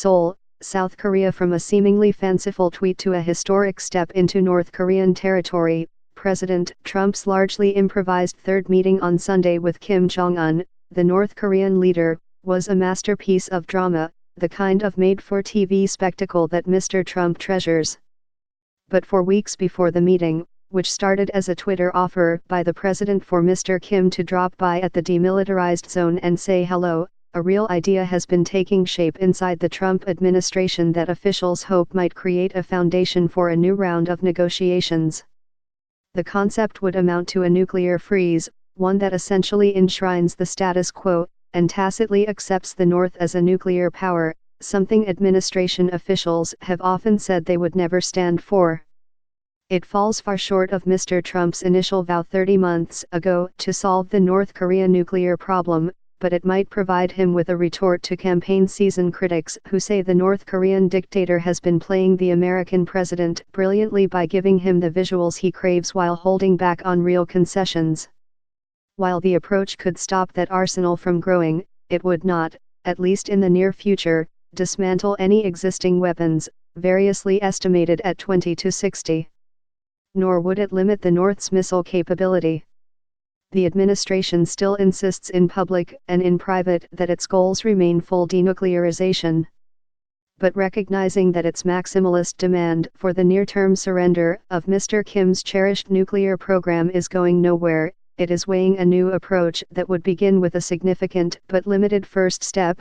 Seoul, South Korea. From a seemingly fanciful tweet to a historic step into North Korean territory, President Trump's largely improvised third meeting on Sunday with Kim Jong-un, the North Korean leader, was a masterpiece of drama, the kind of made-for-TV spectacle that Mr. Trump treasures. But for weeks before the meeting, which started as a Twitter offer by the president for Mr. Kim to drop by at the demilitarized zone and say hello, a real idea has been taking shape inside the Trump administration that officials hope might create a foundation for a new round of negotiations. The concept would amount to a nuclear freeze, one that essentially enshrines the status quo, and tacitly accepts the North as a nuclear power, something administration officials have often said they would never stand for. It falls far short of Mr. Trump's initial vow 30 months ago to solve the North Korea nuclear problem, but it might provide him with a retort to campaign season critics who say the North Korean dictator has been playing the American president brilliantly by giving him the visuals he craves while holding back on real concessions. While the approach could stop that arsenal from growing, it would not, at least in the near future, dismantle any existing weapons, variously estimated at 20 to 60. Nor would it limit the North's missile capability. The administration still insists in public and in private that its goals remain full denuclearization. But recognizing that its maximalist demand for the near-term surrender of Mr. Kim's cherished nuclear program is going nowhere, it is weighing a new approach that would begin with a significant but limited first step.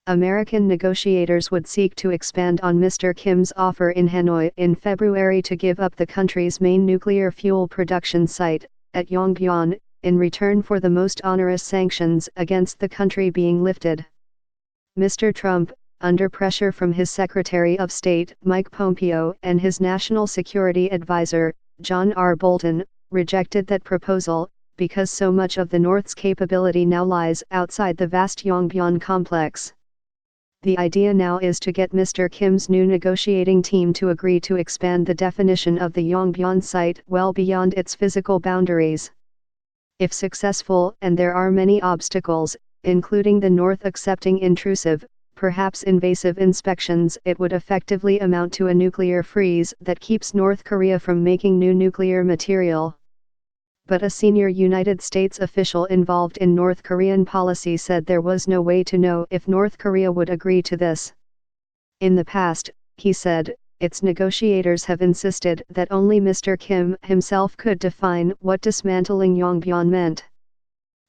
American negotiators would seek to expand on Mr. Kim's offer in Hanoi in February to give up the country's main nuclear fuel production site, at Yongbyon, in return for the most onerous sanctions against the country being lifted. Mr. Trump, under pressure from his Secretary of State Mike Pompeo and his National Security Advisor, John R. Bolton, rejected that proposal, because so much of the North's capability now lies outside the vast Yongbyon complex. The idea now is to get Mr. Kim's new negotiating team to agree to expand the definition of the Yongbyon site well beyond its physical boundaries. If successful, and there are many obstacles, including the North accepting intrusive, perhaps invasive inspections, it would effectively amount to a nuclear freeze that keeps North Korea from making new nuclear material. But a senior United States official involved in North Korean policy said there was no way to know if North Korea would agree to this. In the past, he said, its negotiators have insisted that only Mr. Kim himself could define what dismantling Yongbyon meant.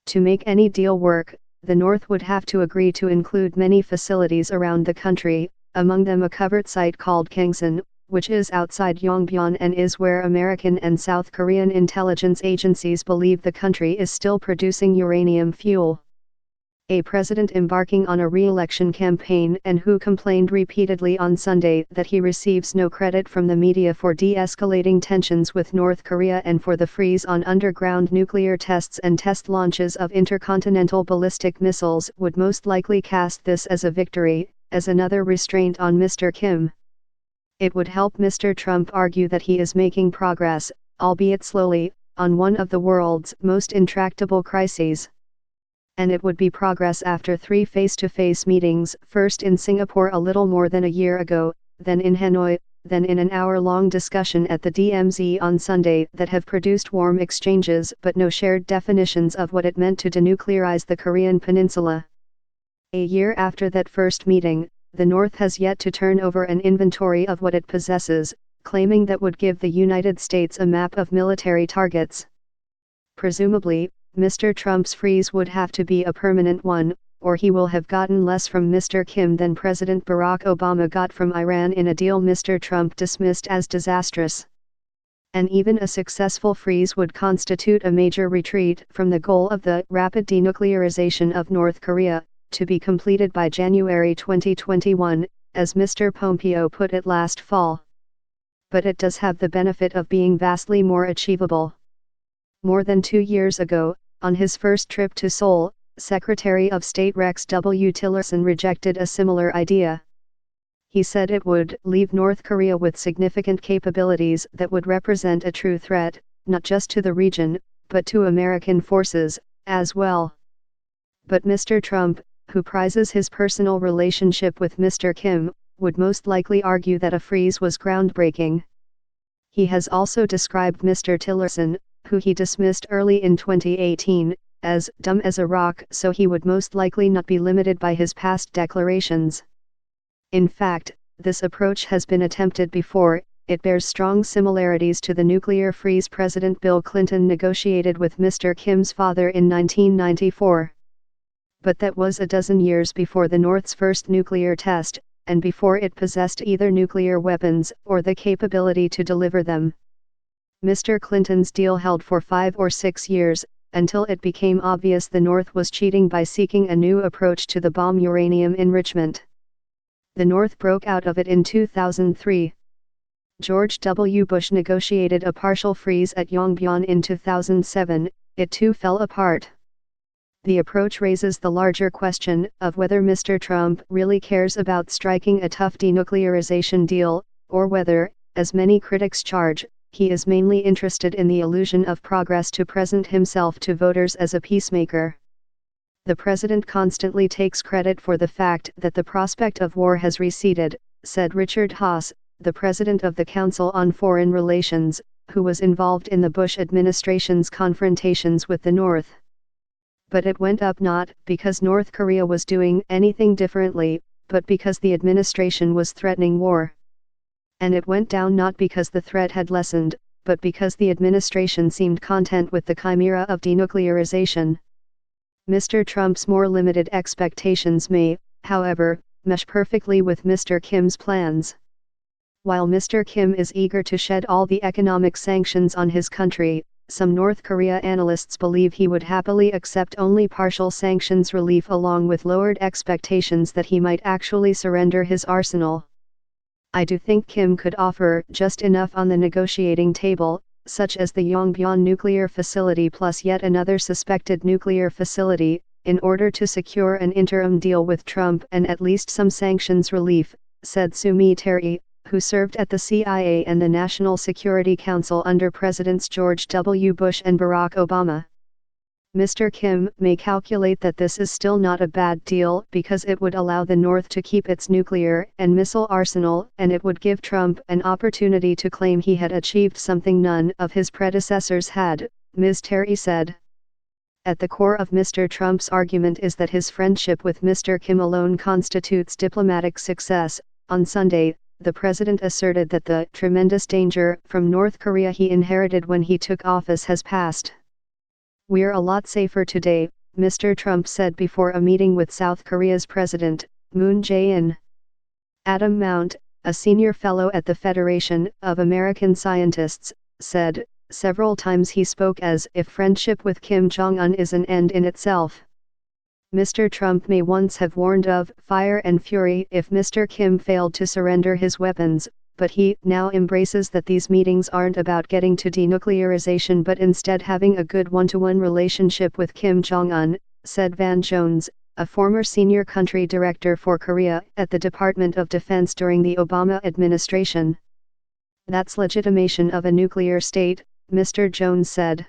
To make any deal work, the North would have to agree to include many facilities around the country, among them a covert site called Kangsan, which is outside Yongbyon and is where American and South Korean intelligence agencies believe the country is still producing uranium fuel. A president embarking on a re-election campaign and who complained repeatedly on Sunday that he receives no credit from the media for de-escalating tensions with North Korea and for the freeze on underground nuclear tests and test launches of intercontinental ballistic missiles would most likely cast this as a victory, as another restraint on Mr. Kim. It would help Mr. Trump argue that he is making progress, albeit slowly, on one of the world's most intractable crises. And it would be progress after 3 face-to-face meetings, first in Singapore a little more than a year ago, then in Hanoi, then in an hour-long discussion at the DMZ on Sunday that have produced warm exchanges but no shared definitions of what it meant to denuclearize the Korean peninsula. A year after that first meeting, the North has yet to turn over an inventory of what it possesses, claiming that would give the United States a map of military targets. Presumably, Mr. Trump's freeze would have to be a permanent one, or he will have gotten less from Mr. Kim than President Barack Obama got from Iran in a deal Mr. Trump dismissed as disastrous. And even a successful freeze would constitute a major retreat from the goal of the rapid denuclearization of North Korea, to be completed by January 2021, as Mr. Pompeo put it last fall. But it does have the benefit of being vastly more achievable. More than 2 years ago, on his first trip to Seoul, Secretary of State Rex W. Tillerson rejected a similar idea. He said it would leave North Korea with significant capabilities that would represent a true threat, not just to the region, but to American forces, as well. But Mr. Trump, who prizes his personal relationship with Mr. Kim, would most likely argue that a freeze was groundbreaking. He has also described Mr. Tillerson, who he dismissed early in 2018, as dumb as a rock, so he would most likely not be limited by his past declarations. In fact, this approach has been attempted before. It bears strong similarities to the nuclear freeze President Bill Clinton negotiated with Mr. Kim's father in 1994. But that was a dozen years before the North's first nuclear test, and before it possessed either nuclear weapons or the capability to deliver them. Mr. Clinton's deal held for 5 or 6 years, until it became obvious the North was cheating by seeking a new approach to the bomb uranium enrichment. The North broke out of it in 2003. George W. Bush negotiated a partial freeze at Yongbyon in 2007, it too fell apart. The approach raises the larger question of whether Mr. Trump really cares about striking a tough denuclearization deal, or whether, as many critics charge, he is mainly interested in the illusion of progress to present himself to voters as a peacemaker. The president constantly takes credit for the fact that the prospect of war has receded, said Richard Haass, the president of the Council on Foreign Relations, who was involved in the Bush administration's confrontations with the North. But it went up not because North Korea was doing anything differently, but because the administration was threatening war. And it went down not because the threat had lessened, but because the administration seemed content with the chimera of denuclearization. Mr. Trump's more limited expectations may, however, mesh perfectly with Mr. Kim's plans. While Mr. Kim is eager to shed all the economic sanctions on his country, some North Korea analysts believe he would happily accept only partial sanctions relief along with lowered expectations that he might actually surrender his arsenal. I do think Kim could offer just enough on the negotiating table, such as the Yongbyon nuclear facility plus yet another suspected nuclear facility, in order to secure an interim deal with Trump and at least some sanctions relief, said Sumi Terry, who served at the CIA and the National Security Council under Presidents George W. Bush and Barack Obama. Mr. Kim may calculate that this is still not a bad deal because it would allow the North to keep its nuclear and missile arsenal, and it would give Trump an opportunity to claim he had achieved something none of his predecessors had, Ms. Terry said. At the core of Mr. Trump's argument is that his friendship with Mr. Kim alone constitutes diplomatic success. On Sunday, the president asserted that the tremendous danger from North Korea he inherited when he took office has passed. "We're a lot safer today," Mr. Trump said before a meeting with South Korea's President, Moon Jae-in. Adam Mount, a senior fellow at the Federation of American Scientists, said, several times he spoke as if friendship with Kim Jong-un is an end in itself. Mr. Trump may once have warned of fire and fury if Mr. Kim failed to surrender his weapons, but he now embraces that these meetings aren't about getting to denuclearization but instead having a good one-to-one relationship with Kim Jong-un, said Van Jones, a former senior country director for Korea at the Department of Defense during the Obama administration. "That's legitimation of a nuclear state," Mr. Jones said.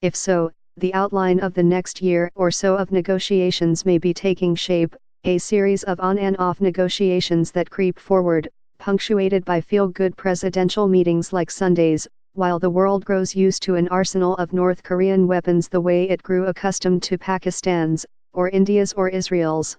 If so, the outline of the next year or so of negotiations may be taking shape, a series of on and off negotiations that creep forward, punctuated by feel-good presidential meetings like Sunday's, while the world grows used to an arsenal of North Korean weapons the way it grew accustomed to Pakistan's, or India's or Israel's.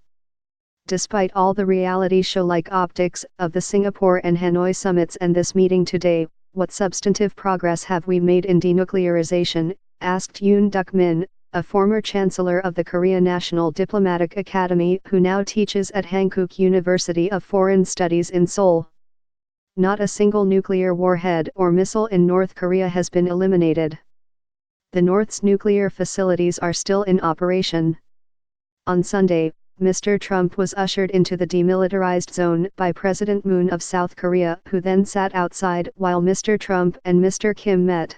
Despite all the reality show-like optics of the Singapore and Hanoi summits and this meeting today, what substantive progress have we made in denuclearization, asked Yoon Duk-min, a former chancellor of the Korea National Diplomatic Academy who now teaches at Hankook University of Foreign Studies in Seoul. Not a single nuclear warhead or missile in North Korea has been eliminated. The North's nuclear facilities are still in operation. On Sunday, Mr. Trump was ushered into the demilitarized zone by President Moon of South Korea, who then sat outside while Mr. Trump and Mr. Kim met.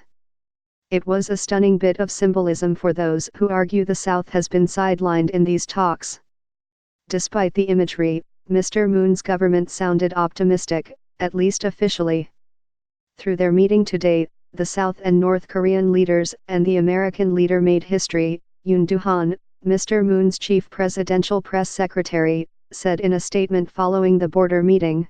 It was a stunning bit of symbolism for those who argue the South has been sidelined in these talks. Despite the imagery, Mr. Moon's government sounded optimistic, at least officially. Through their meeting today, the South and North Korean leaders and the American leader made history. Yoon Do-han, Mr. Moon's chief presidential press secretary, said in a statement following the border meeting.